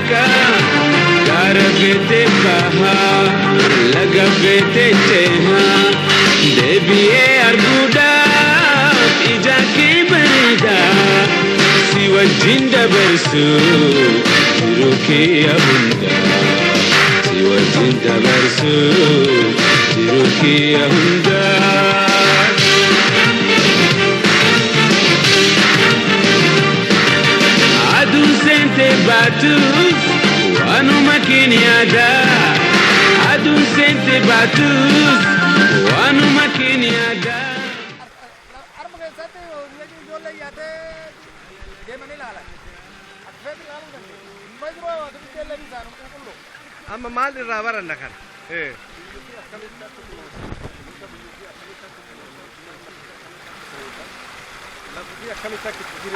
daka garabete baha lagabete cheha debiye arguda ijaki barida siwa jinda bersu jiruki abunda siwa jinda bersu jiruki abunda batus wanu makini ada adu sente batus wanu makini ada armage sate lagi jolle yate de mani lala akfet lalu kan majro adu telle bi sanu kullu amma mal rabar annakan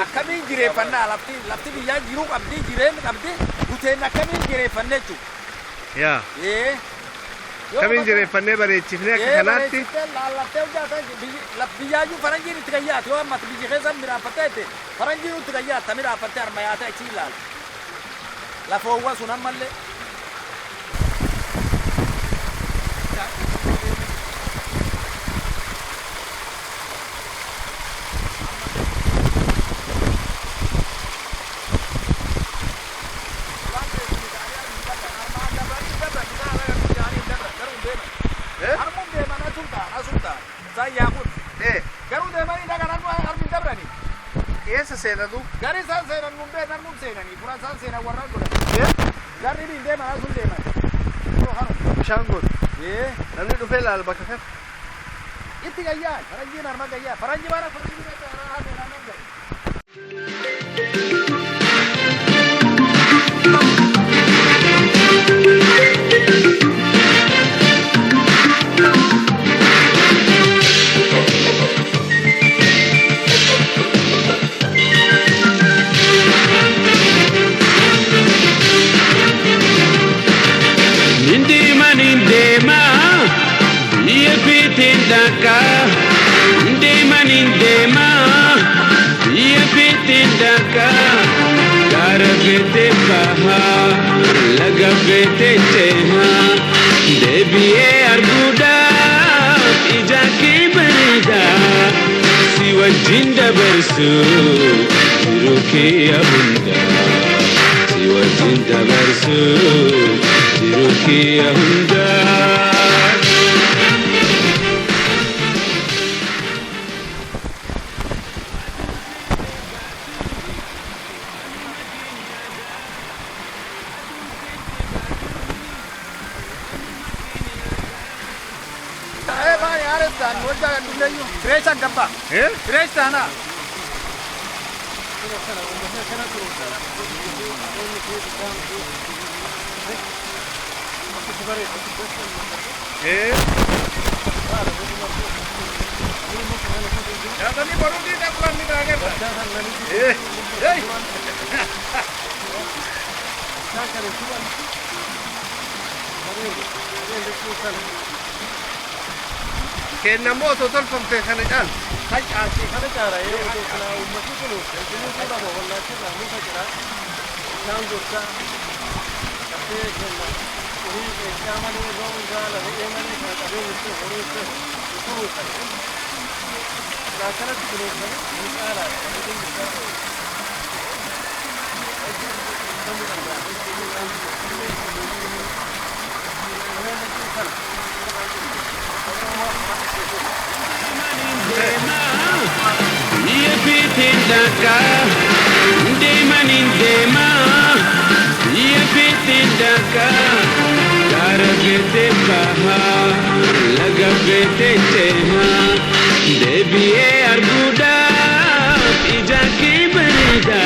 akamin jire fanna lapti biya jiru abdi jire abdi guten akamin jire fanne tu ya kamin jire fanne bare chifne kanatti la tewja ta biya ju faranji ni tigayat yo mat bi khazam mira patete faranji ni tigayat tamira patar mayata chila la fowwa sunan malle senadu gari san senan mumbe nan mum senani pura san sena warna goda gari bi de mana sun de man to hanu shangol namni do fela al bakaka itti gayya faranji narma gayya faranji bara faranji be ha de nan gari daka ndema yefete daka garabete baha lagabete cheha debiye arguda ijaki barida siwa jinda bersu jiruki abunda siwa jinda bersu jiruki abunda Kresa gabba kresa na ya tadi baru kita pulang nih terakhir كأن موت وطلفهم في خنجان خنجان في خنجان رأيه وكنا ومسكونه كنا كنا والله كنا مو فكرة كان جوكا كتير كنا وهي كمان يوم جال هي من كتير وشو هروسه وشو لا كانت كلها مسألة daka ndema yefete daka garabete baha lagabete cheha debiye arguda ijaki barida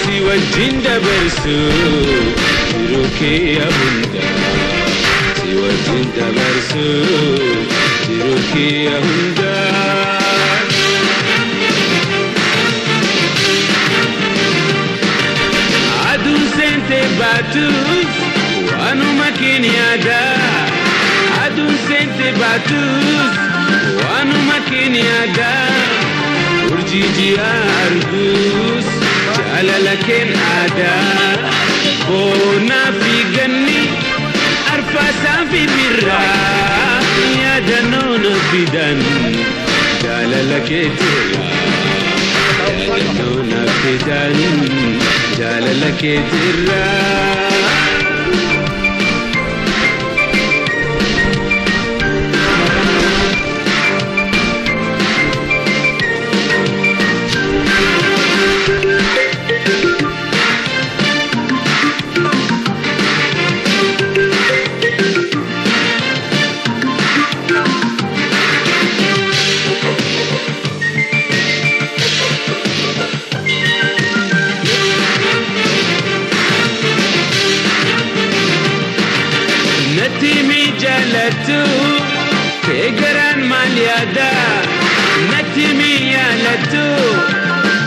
siwa jinda bersu jiruki abunda siwa jinda bersu jiruki abunda batus wanu makini ada adu sente batus wanu makini ada urjiji argus جاللكن عدا بونا في جني أرفاسا في برا يا دنون بدن جاللكن ترى يا دنون بدن جاللكن ترى كيجران ماليادا نتيمي يالتو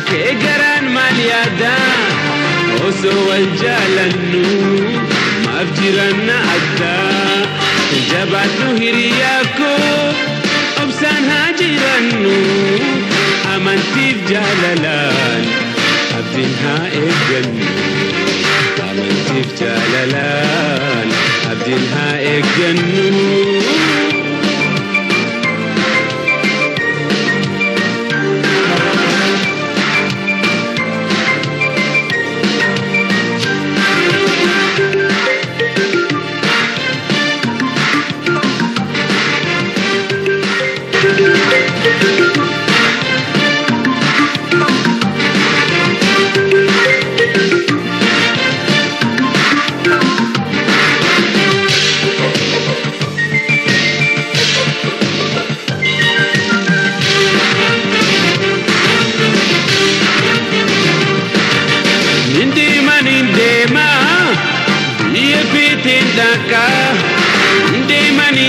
كيجران ماليادا وسو الجالنو ما بجيران عدا جباتو هرياكو أبسان هاجرانو أمانتي بجاللان أبدينها إبجنو أمانتي بجاللان أبدينها إبجنو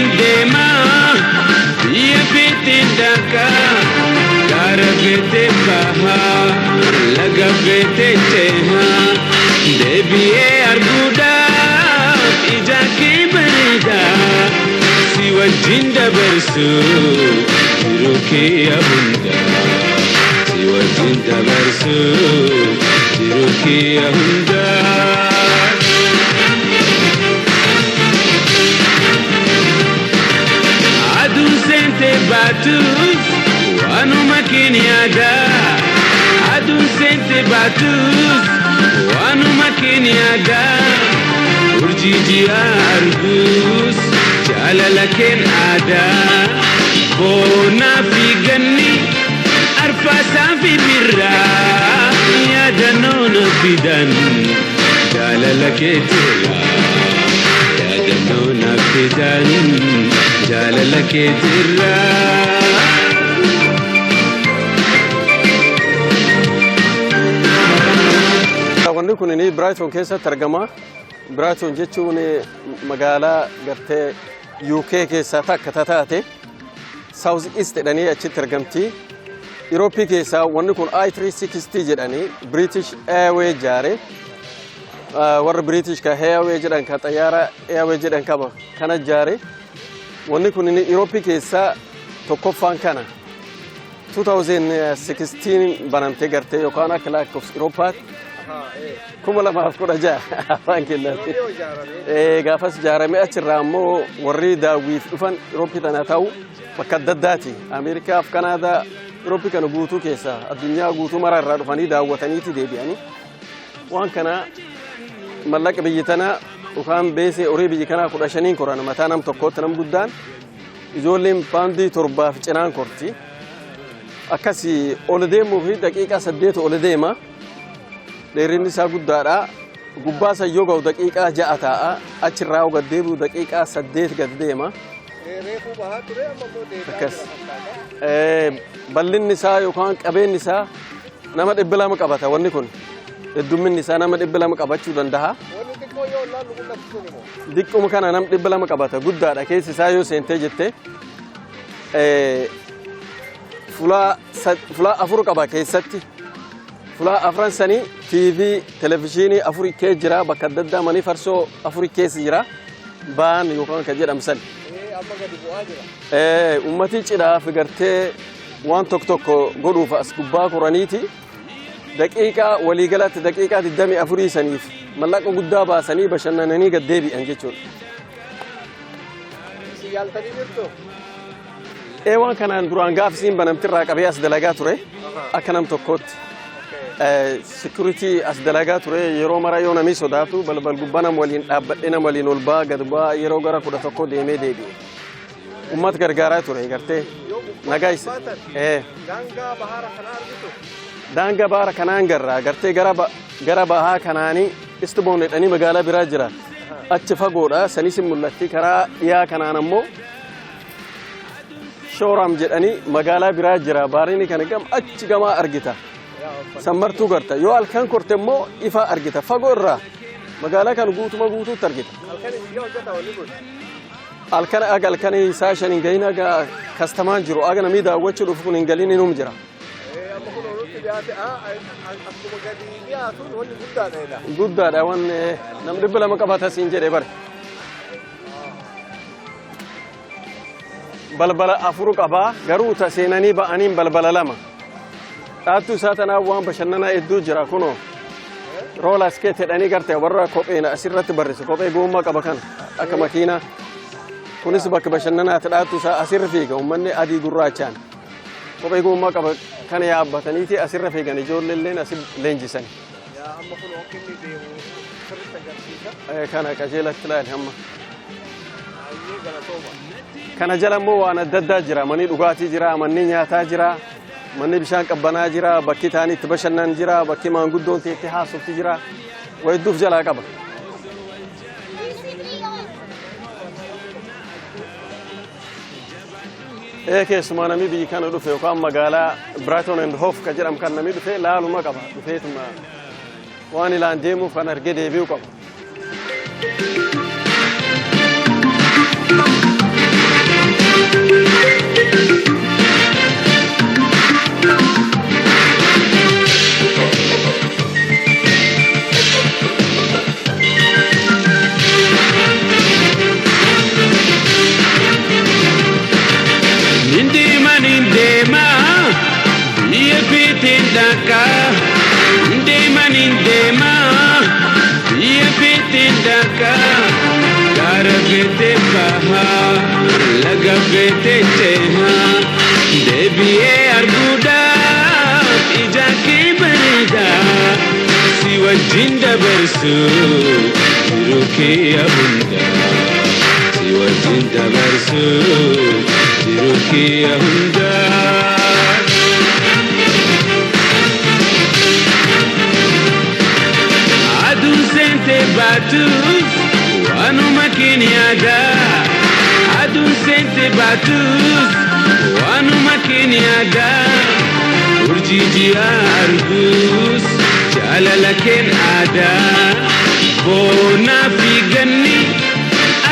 Ndema ye pitindaka garabete baha lagabete teha debiye arguda ijaki berida siwa jinda bersu jiruki abunda siwa jinda bersu jiruki abunda Batus, wanu makini ada. Adu sente batus, wanu makini ada. Urjiji argus, jalalaken ada. Bona fi ganni, arfasa fi birra. Ya danon bidan, jalalaken tira. Ya danon bidan. جاللك ترى wanni kun ni Brighton keessa targama Brighton jechuun magaalaa gartee UK keessa takka taate South East jedhanii achitti argamti Europe keessa wanni kun I360 jedhanii British Airways jaare warra British ka Airways jedhan ka xayyaara Airways jedhan kaba kana jaare wanni kun ni Europe keessa tokkoffaan kana 2016 banamte garte yookaan akka laak of Europe kuma lama afkura ja afaan kennatti gaafas jaarame achirraa ammoo warri daawwiif dhufan Europe tana ta'u bakka daddaati Ameerikaa fi Kanaadaa Europe kana guutuu keessa addunyaa guutuu mararraa dhufanii daawwataniiti deebi'anii waan kana mallaqa biyyi tana ukaan beese orii biyyi kana 15 korana mataa nam tokkotti nam guddaan ijoolleen baandii 7 fi cinaan korti akkasi ol deemuu fi daqiiqaa 8 ol deema dheerinni isaa guddaadha gubbaa sayyoo ga'u daqiiqaa 6 ta'a achirraa gad deebi'u daqiiqaa 8 gad deema reefuu bahaa ture ammoo bal'inni isaa yookaan qabeenyi isaa nama 200 qabata wanni kun heddumminni isaa nama 200 qabachuu danda'a diqquma kana nam 200 qabata guddaadha keessi isaa yoo seentee jette fulaa afur qaba keessatti fulaa afran sanii TV televiziyoonii afur kee jira bakka daddaa manii farsoo afur keessa jira baan yookaan ka jedhamsan amma gadi bu'aa jira ummati cidhaa fi gartee waan tokko godhuuf as gubbaa koraniiti دقيقة ولي قالت دقيقة الدمي أفري سنيف ملاك قدابة سني بشننني قد ديبي أنجتشون Yaaltanii jirtu? waan kanaan duraan gaafisiin banamtirraa qabee as dalagaa ture akka nam tokkootti security as dalagaa ture yeroo mara yoo namni sodaatu balbal gubbaa nam waliin dhaabbadhee nam waliin ol baa gad baa yeroo gara 11 deemee deebi'e ummat gargaaraa ture gartee nagaa isa daangaa bahara kanaa argitu? daangaa bahara kanaan garraa gartee gara bahaa kanaanii istiboon jedhanii magaalaa biraa jira achi fagoodha sanis mul'atti karaa dhiyaa kanaan ammoo shooram jedhanii magaalaa biraa jira baariin kana gam achi gamaa argita sammartuu garta yoo halkan korte immoo ifa argita fagoo irraa magaalaa kan guutuutti argita halkan isaa shanin gahina kastamaan jiru aga namii daawwachuu dhufu kun hin galin inum jira guddaadha waan nam 200 qabata siin jedhe bare balbala afuru qaba garuu ta seenanii ba'aniin balbala lama dhaattu isaa tanaa waan bashannanaa hedduu jira kunoo rola skate jedhanii gartee warra kopheena asirratti barreessu kophee goommaa qaba kana akka makiinaa kunis bakka bashannanaati dhaattu isaa asirra fiiga uummanni adii gurraachaan kophee goommaa qaba kana yaabbataniiti asirra fiigan ijoolleen asii leenjisan kana qajeelatti ilaali hamma kana jala immoo waan adda addaa jira manni dhugaatii jira manni nyaataa jira manni bishaan qabbanaa jira bakki taanii itti bashannan jira bakki maanguddoon itti haasofti jira wayidduuf jalaa qaba keessumaa namni biyyi kana dhufe yookaan magaalaa Brighton and Hove ka jedhamu kan namni dhufe laaluma qaba dhufeetuma waan ilaan deemuuf kan argee deebi'u qaba Lagavete teha debiye arguda ijaki berida siwa jinda bersu jiruki abunda siwa jinda bersu jiruki abunda adu sente batu wanu makini ada adun sente batus wanu makini ada urjiji argus jalalaken ada bona figani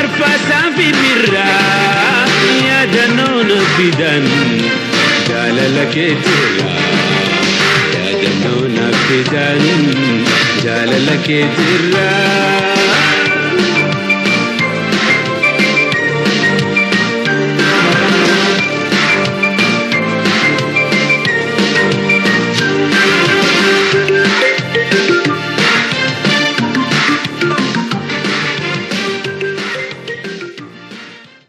arfasa fi birra ya danona fidan jalalaketira ya danona fidan jalalaketira